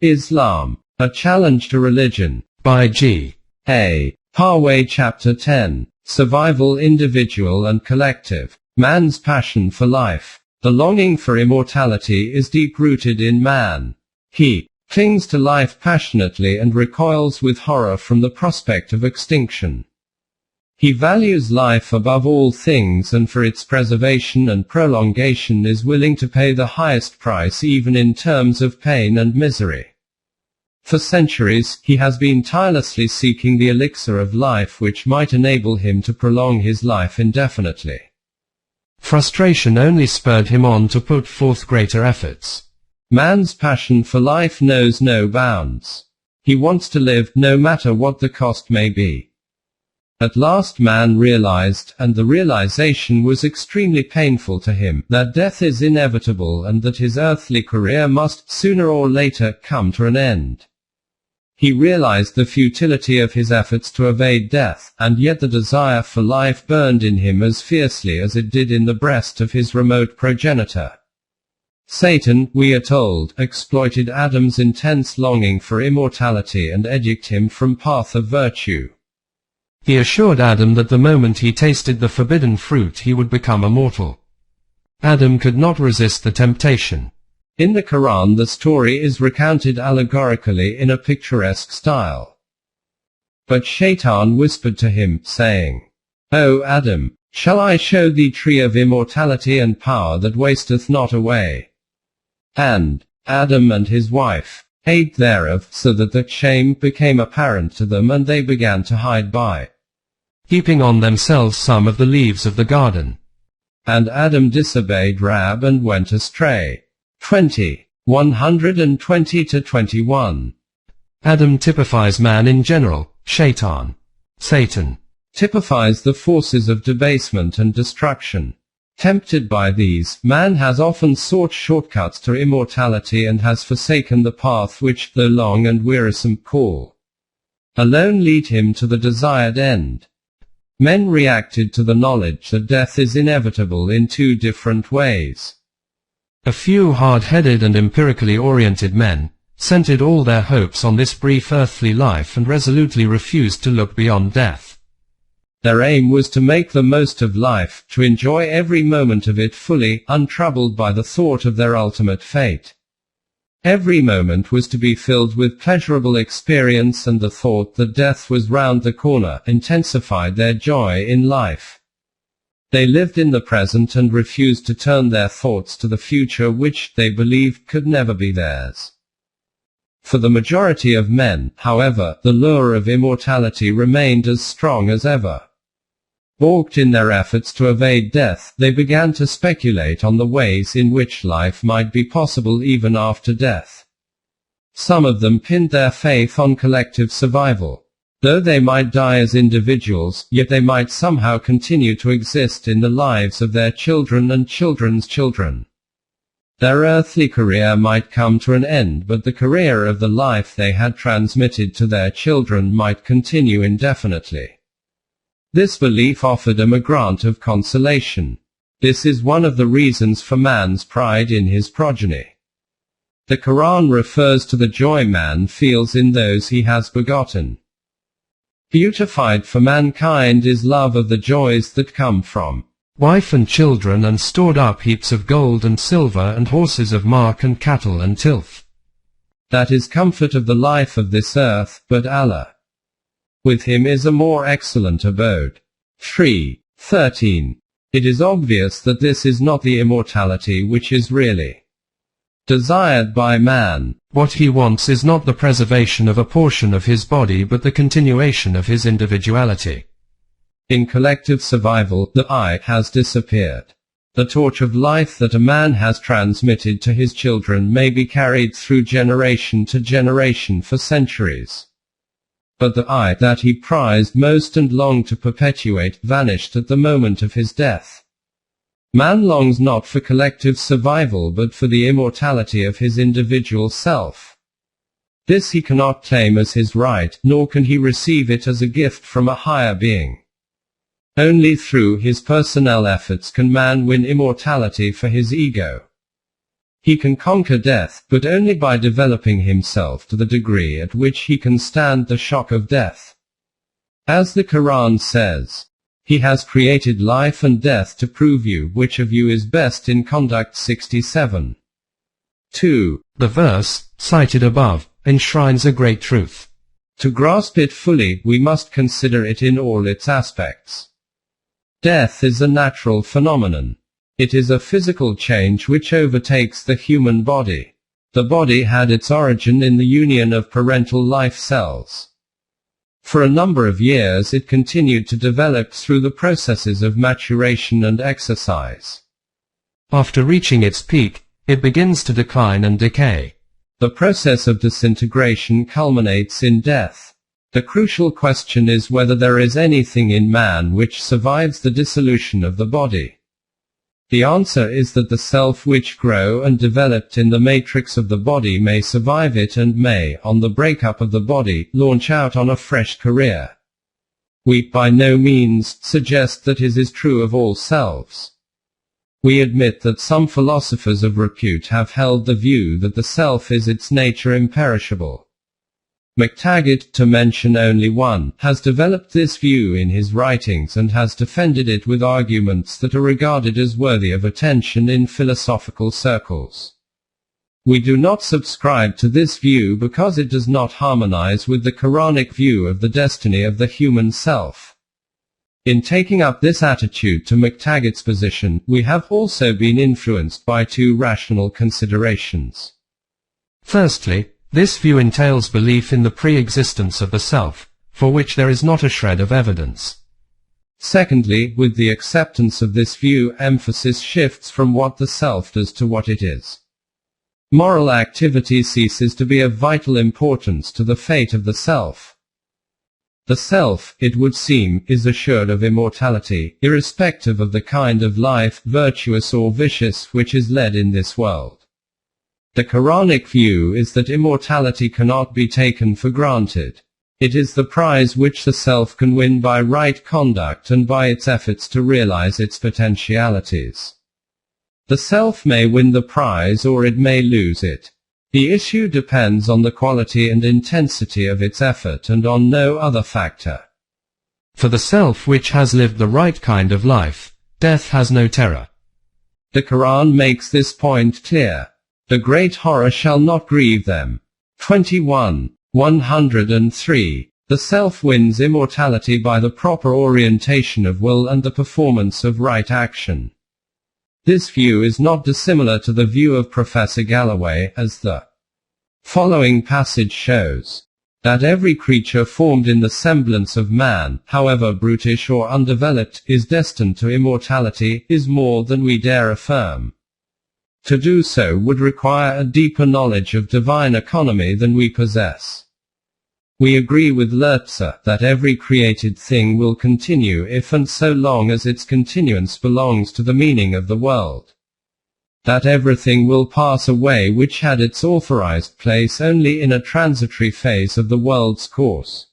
Islam, A Challenge to Religion, by G. A. Parwez. Chapter 10, Survival, Individual and Collective. Man's passion for life. The longing for immortality is deep-rooted in man. He clings to life passionately and recoils with horror from the prospect of extinction. He values life above all things, and for its preservation and prolongation is willing to pay the highest price, even in terms of pain and misery. For centuries, he has been tirelessly seeking the elixir of life which might enable him to prolong his life indefinitely. Frustration only spurred him on to put forth greater efforts. Man's passion for life knows no bounds. He wants to live, no matter what the cost may be. At last man realized, and the realization was extremely painful to him, that death is inevitable and that his earthly career must, sooner or later, come to an end. He realized the futility of his efforts to evade death, and yet the desire for life burned in him as fiercely as it did in the breast of his remote progenitor. Satan, we are told, exploited Adam's intense longing for immortality and edged him from path of virtue. He assured Adam that the moment he tasted the forbidden fruit he would become immortal. Adam could not resist the temptation. In the Quran the story is recounted allegorically in a picturesque style. But Shaitan whispered to him, saying, "O Adam, shall I show thee tree of immortality and power that wasteth not away?" And Adam and his wife ate thereof, so that the shame became apparent to them, and they began to hide by heaping on themselves some of the leaves of the garden. And Adam disobeyed Rabb and went astray. 20. 120-21. Adam typifies man in general, Shaitan, Satan, typifies the forces of debasement and destruction. Tempted by these, man has often sought shortcuts to immortality and has forsaken the path which, though long and wearisome call, alone lead him to the desired end. Men reacted to the knowledge that death is inevitable in two different ways. A few hard-headed and empirically oriented men centered all their hopes on this brief earthly life and resolutely refused to look beyond death. Their aim was to make the most of life, to enjoy every moment of it fully, untroubled by the thought of their ultimate fate. Every moment was to be filled with pleasurable experience, and the thought that death was round the corner intensified their joy in life. They lived in the present and refused to turn their thoughts to the future, which, they believed, could never be theirs. For the majority of men, however, the lure of immortality remained as strong as ever. Balked in their efforts to evade death, they began to speculate on the ways in which life might be possible even after death. Some of them pinned their faith on collective survival. Though they might die as individuals, yet they might somehow continue to exist in the lives of their children and children's children. Their earthly career might come to an end, but the career of the life they had transmitted to their children might continue indefinitely. This belief offered them a grant of consolation. This is one of the reasons for man's pride in his progeny. The Quran refers to the joy man feels in those he has begotten. Beautified for mankind is love of the joys that come from wife and children, and stored up heaps of gold and silver and horses of mark and cattle and tilth. That is comfort of the life of this earth, but Allah with him is a more excellent abode. 3:13. It is obvious that this is not the immortality which is really desired by man. What he wants is not the preservation of a portion of his body, but the continuation of his individuality. In collective survival, the I has disappeared. The torch of life that a man has transmitted to his children may be carried through generation to generation for centuries. But the I that he prized most and longed to perpetuate vanished at the moment of his death. Man longs not for collective survival but for the immortality of his individual self. This he cannot claim as his right, nor can he receive it as a gift from a higher being. Only through his personal efforts can man win immortality for his ego. He can conquer death, but only by developing himself to the degree at which he can stand the shock of death. As the Quran says, He has created life and death to prove you which of you is best in conduct. 67. 2. The verse, cited above, enshrines a great truth. To grasp it fully, we must consider it in all its aspects. Death is a natural phenomenon. It is a physical change which overtakes the human body. The body had its origin in the union of parental life cells. For a number of years it continued to develop through the processes of maturation and exercise. After reaching its peak, it begins to decline and decay. The process of disintegration culminates in death. The crucial question is whether there is anything in man which survives the dissolution of the body. The answer is that the self which grew and developed in the matrix of the body may survive it and may, on the breakup of the body, launch out on a fresh career. We, by no means, suggest that this is true of all selves. We admit that some philosophers of repute have held the view that the self is its nature imperishable. McTaggart, to mention only one, has developed this view in his writings and has defended it with arguments that are regarded as worthy of attention in philosophical circles. We do not subscribe to this view because it does not harmonize with the Quranic view of the destiny of the human self. In taking up this attitude to McTaggart's position, we have also been influenced by two rational considerations. Firstly, this view entails belief in the pre-existence of the self, for which there is not a shred of evidence. Secondly, with the acceptance of this view, emphasis shifts from what the self does to what it is. Moral activity ceases to be of vital importance to the fate of the self. The self, it would seem, is assured of immortality, irrespective of the kind of life, virtuous or vicious, which is led in this world. The Quranic view is that immortality cannot be taken for granted. It is the prize which the self can win by right conduct and by its efforts to realize its potentialities. The self may win the prize or it may lose it. The issue depends on the quality and intensity of its effort and on no other factor. For the self which has lived the right kind of life, death has no terror. The Quran makes this point clear. The great horror shall not grieve them. 21. 103. The self wins immortality by the proper orientation of will and the performance of right action. This view is not dissimilar to the view of Professor Galloway, as the following passage shows, that every creature formed in the semblance of man, however brutish or undeveloped, is destined to immortality, is more than we dare affirm. To do so would require a deeper knowledge of divine economy than we possess. We agree with Lurtzer that every created thing will continue if and so long as its continuance belongs to the meaning of the world. That everything will pass away which had its authorized place only in a transitory phase of the world's course.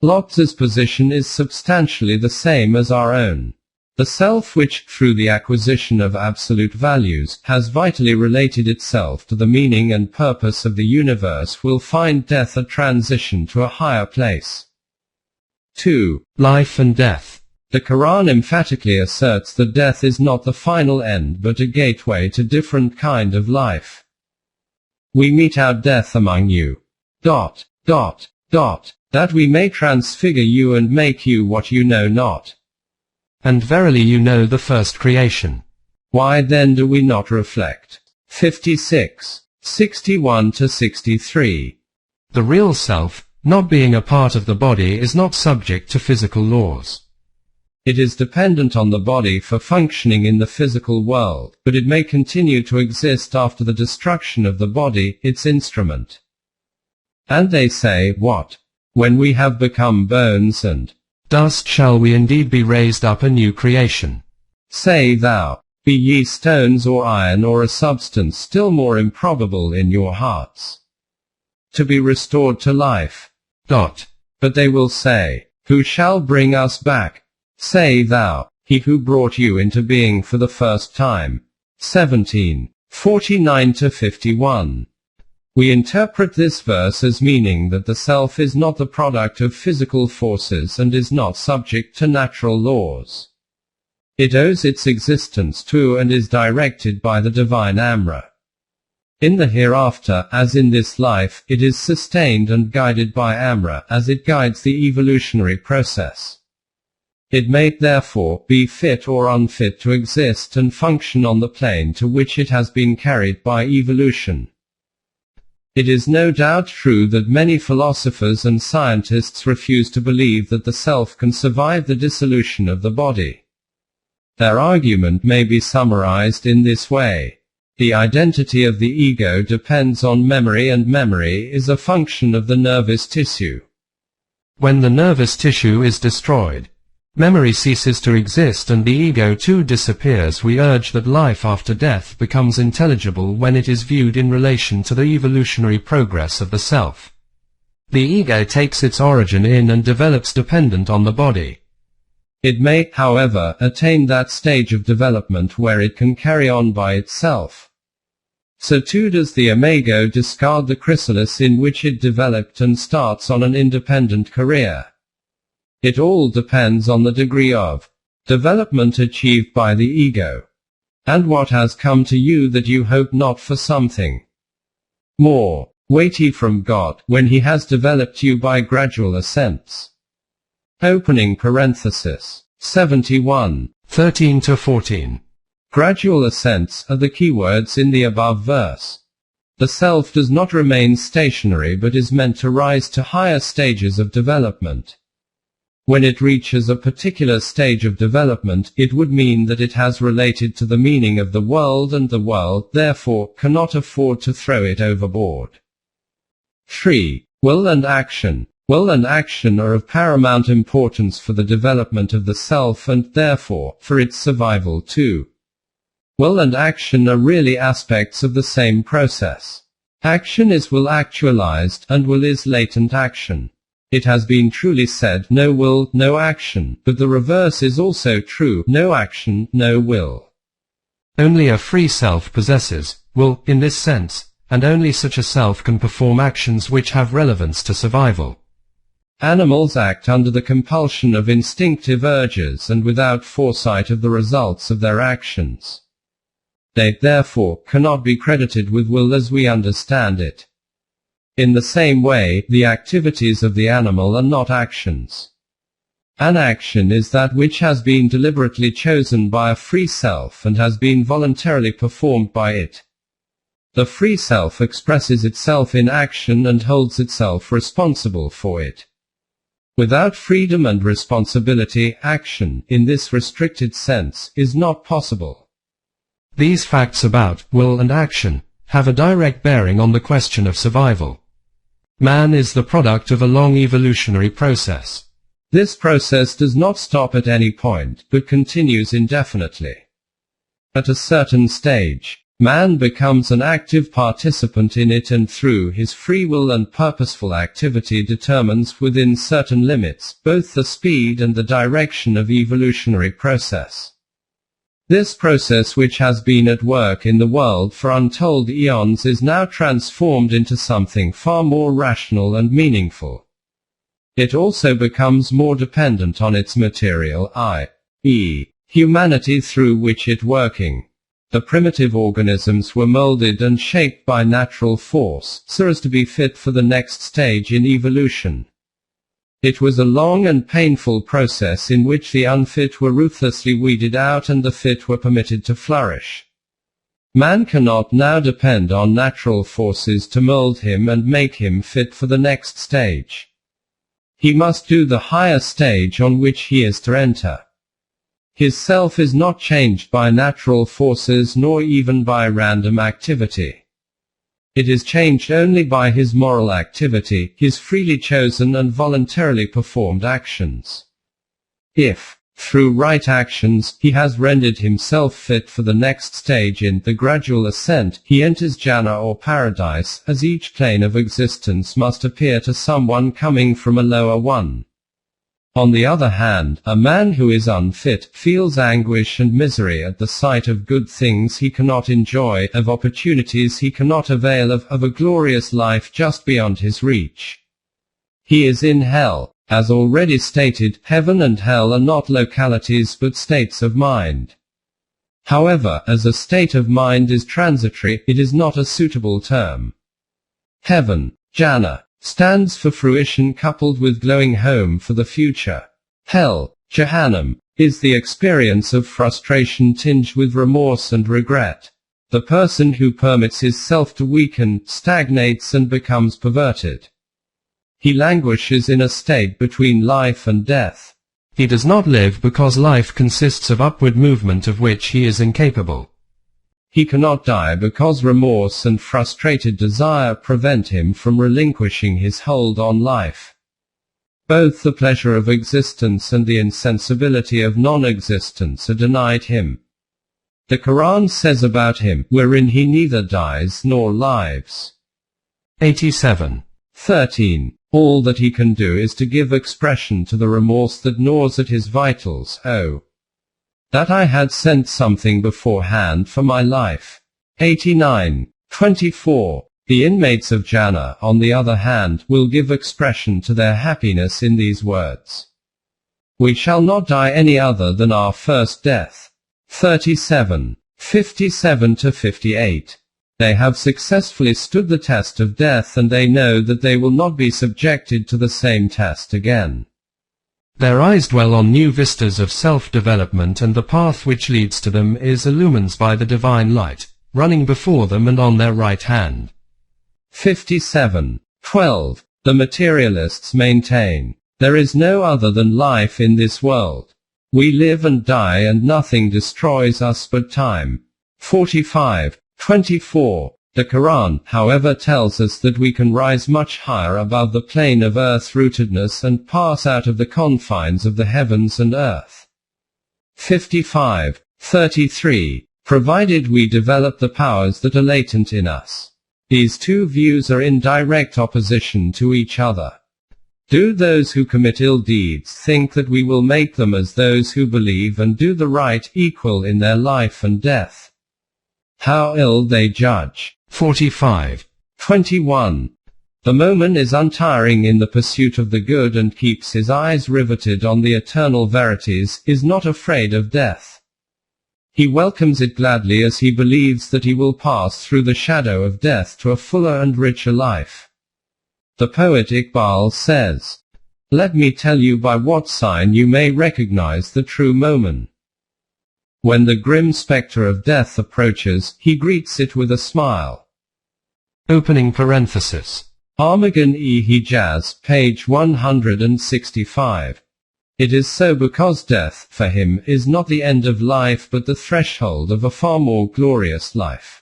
Lortz's position is substantially the same as our own. The self which, through the acquisition of absolute values, has vitally related itself to the meaning and purpose of the universe will find death a transition to a higher place. 2. Life and death. The Quran emphatically asserts that death is not the final end but a gateway to different kind of life. We mete out death among you. That we may transfigure you and make you what you know not. And verily you know the first creation. Why then do we not reflect? 56. 61-63. The real self, not being a part of the body, is not subject to physical laws. It is dependent on the body for functioning in the physical world, but it may continue to exist after the destruction of the body, its instrument. And they say, what? When we have become bones and dust shall we indeed be raised up a new creation. Say thou, be ye stones or iron or a substance still more improbable in your hearts, to be restored to life. But they will say, who shall bring us back? Say thou, he who brought you into being for the first time. 17. 49 to 51. We interpret this verse as meaning that the self is not the product of physical forces and is not subject to natural laws. It owes its existence to and is directed by the divine Amra. In the hereafter, as in this life, it is sustained and guided by Amra as it guides the evolutionary process. It may, therefore, be fit or unfit to exist and function on the plane to which it has been carried by evolution. It is no doubt true that many philosophers and scientists refuse to believe that the self can survive the dissolution of the body. Their argument may be summarized in this way. The identity of the ego depends on memory, and memory is a function of the nervous tissue. When the nervous tissue is destroyed, memory ceases to exist and the ego too disappears. We urge that life after death becomes intelligible when it is viewed in relation to the evolutionary progress of the self. The ego takes its origin in and develops dependent on the body. It may, however, attain that stage of development where it can carry on by itself. So too does the imago discard the chrysalis in which it developed and starts on an independent career. It all depends on the degree of development achieved by the ego, and what has come to you that you hope not for something more weighty from God, when he has developed you by gradual ascents. Opening parenthesis. 71. 13 to 14. Gradual ascents are the keywords in the above verse. The self does not remain stationary but is meant to rise to higher stages of development. When it reaches a particular stage of development, it would mean that it has related to the meaning of the world, and the world, therefore, cannot afford to throw it overboard. 3. Will and action. Will and action are of paramount importance for the development of the self and, therefore, for its survival too. Will and action are really aspects of the same process. Action is will actualized, and will is latent action. It has been truly said, no will, no action, but the reverse is also true, no action, no will. Only a free self possesses will, in this sense, and only such a self can perform actions which have relevance to survival. Animals act under the compulsion of instinctive urges and without foresight of the results of their actions. They, therefore, cannot be credited with will as we understand it. In the same way, the activities of the animal are not actions. An action is that which has been deliberately chosen by a free self and has been voluntarily performed by it. The free self expresses itself in action and holds itself responsible for it. Without freedom and responsibility, action, in this restricted sense, is not possible. These facts about will and action have a direct bearing on the question of survival. Man is the product of a long evolutionary process. This process does not stop at any point, but continues indefinitely. At a certain stage, man becomes an active participant in it, and through his free will and purposeful activity determines within certain limits both the speed and the direction of evolutionary process. This process, which has been at work in the world for untold eons, is now transformed into something far more rational and meaningful. It also becomes more dependent on its material, i.e., humanity through which it working. The primitive organisms were molded and shaped by natural force, so as to be fit for the next stage in evolution. It was a long and painful process in which the unfit were ruthlessly weeded out and the fit were permitted to flourish. Man cannot now depend on natural forces to mold him and make him fit for the next stage. He must do the higher stage on which he is to enter. His self is not changed by natural forces nor even by random activity. It is changed only by his moral activity, his freely chosen and voluntarily performed actions. If, through right actions, he has rendered himself fit for the next stage in the gradual ascent, he enters jhana or paradise, as each plane of existence must appear to someone coming from a lower one. On the other hand, a man who is unfit feels anguish and misery at the sight of good things he cannot enjoy, of opportunities he cannot avail of a glorious life just beyond his reach. He is in hell. As already stated, heaven and hell are not localities but states of mind. However, as a state of mind is transitory, it is not a suitable term. Heaven, Jannah, stands for fruition coupled with glowing home for the future. Hell, Jahannam, is the experience of frustration tinged with remorse and regret. The person who permits his self to weaken, stagnates and becomes perverted. He languishes in a state between life and death. He does not live because life consists of upward movement of which he is incapable. He cannot die because remorse and frustrated desire prevent him from relinquishing his hold on life. Both the pleasure of existence and the insensibility of non-existence are denied him. The Quran says about him, wherein he neither dies nor lives. 87:13. All that he can do is to give expression to the remorse that gnaws at his vitals. Oh, that I had sent something beforehand for my life. 89:24. The inmates of Jannah, on the other hand, will give expression to their happiness in these words. We shall not die any other than our first death. 37:57-58. They have successfully stood the test of death and they know that they will not be subjected to the same test again. Their eyes dwell on new vistas of self-development and the path which leads to them is illumined by the divine light, running before them and on their right hand. 57:12. The materialists maintain, there is no other than life in this world. We live and die and nothing destroys us but time. 45:24. The Quran, however, tells us that we can rise much higher above the plane of earth-rootedness and pass out of the confines of the heavens and earth. 55:33. Provided we develop the powers that are latent in us. These two views are in direct opposition to each other. Do those who commit ill deeds think that we will make them as those who believe and do the right equal in their life and death? How ill they judge. 45:21. The Mu'min is untiring in the pursuit of the good and keeps his eyes riveted on the eternal verities, is not afraid of death. He welcomes it gladly as he believes that he will pass through the shadow of death to a fuller and richer life. The poet Iqbal says, let me tell you by what sign you may recognize the true Mu'min. When the grim specter of death approaches, he greets it with a smile. Opening parenthesis. Armagan-e-Hijaz, page 165. It is so because death, for him, is not the end of life but the threshold of a far more glorious life.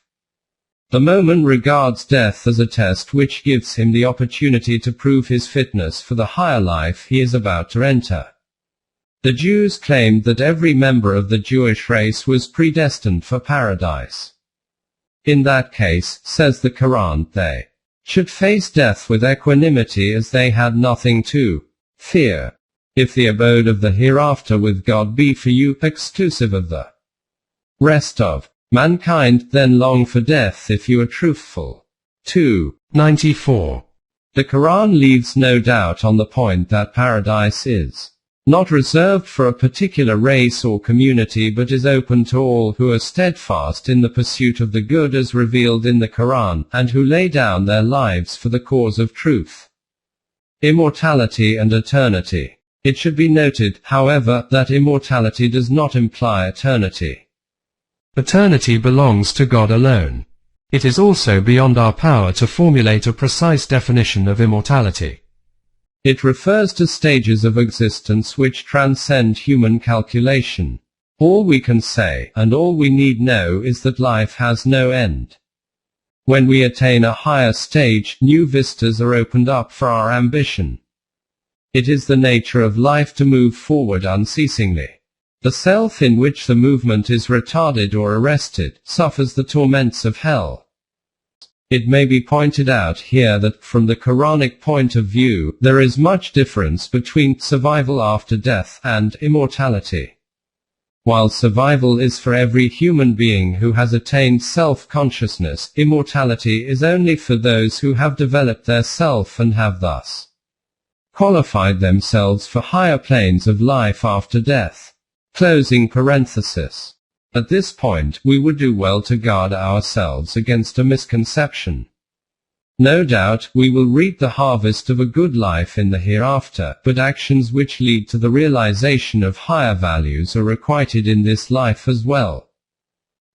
The Mu'min regards death as a test which gives him the opportunity to prove his fitness for the higher life he is about to enter. The Jews claimed that every member of the Jewish race was predestined for paradise. In that case, says the Quran, they should face death with equanimity as they had nothing to fear. If the abode of the hereafter with God be for you, exclusive of the rest of mankind, then long for death if you are truthful. 294. The Quran leaves no doubt on the point that paradise is not reserved for a particular race or community but is open to all who are steadfast in the pursuit of the good as revealed in the Quran, and who lay down their lives for the cause of truth. Immortality and eternity. It should be noted, however, that immortality does not imply eternity. Eternity belongs to God alone. It is also beyond our power to formulate a precise definition of immortality. It refers to stages of existence which transcend human calculation. All we can say, and all we need know, is that life has no end. When we attain a higher stage, new vistas are opened up for our ambition. It is the nature of life to move forward unceasingly. The self in which the movement is retarded or arrested, suffers the torments of hell. It may be pointed out here that, from the Quranic point of view, there is much difference between survival after death and immortality. While survival is for every human being who has attained self-consciousness, immortality is only for those who have developed their self and have thus qualified themselves for higher planes of life after death. Closing parenthesis. At this point, we would do well to guard ourselves against a misconception. No doubt, we will reap the harvest of a good life in the hereafter, but actions which lead to the realization of higher values are requited in this life as well.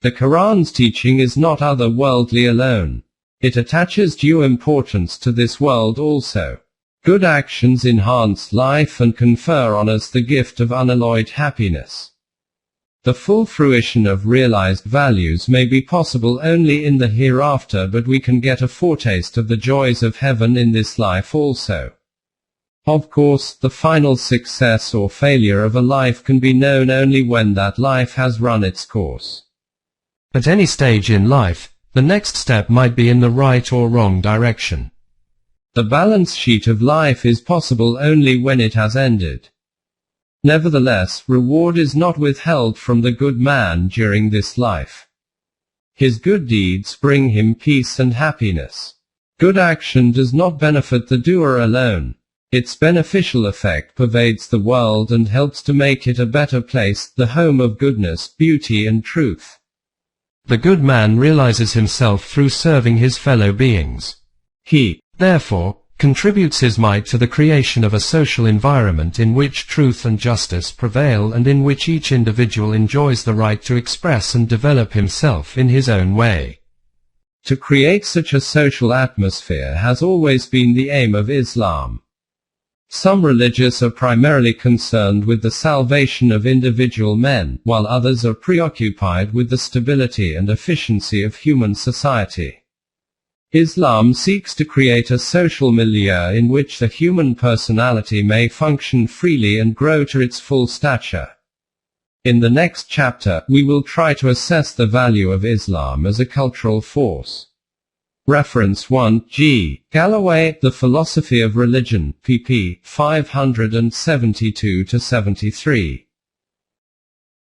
The Quran's teaching is not otherworldly alone. It attaches due importance to this world also. Good actions enhance life and confer on us the gift of unalloyed happiness. The full fruition of realized values may be possible only in the hereafter, but we can get a foretaste of the joys of heaven in this life also. Of course, the final success or failure of a life can be known only when that life has run its course. At any stage in life, the next step might be in the right or wrong direction. The balance sheet of life is possible only when it has ended. Nevertheless, reward is not withheld from the good man during this life. His good deeds bring him peace and happiness. Good action does not benefit the doer alone. Its beneficial effect pervades the world and helps to make it a better place, the home of goodness, beauty and truth. The good man realizes himself through serving his fellow beings. He, therefore, contributes his might to the creation of a social environment in which truth and justice prevail and in which each individual enjoys the right to express and develop himself in his own way. To create such a social atmosphere has always been the aim of Islam. Some religious are primarily concerned with the salvation of individual men, while others are preoccupied with the stability and efficiency of human society. Islam seeks to create a social milieu in which the human personality may function freely and grow to its full stature. In the next chapter, we will try to assess the value of Islam as a cultural force. Reference 1, G. Galloway, The Philosophy of Religion, pp. 572-73.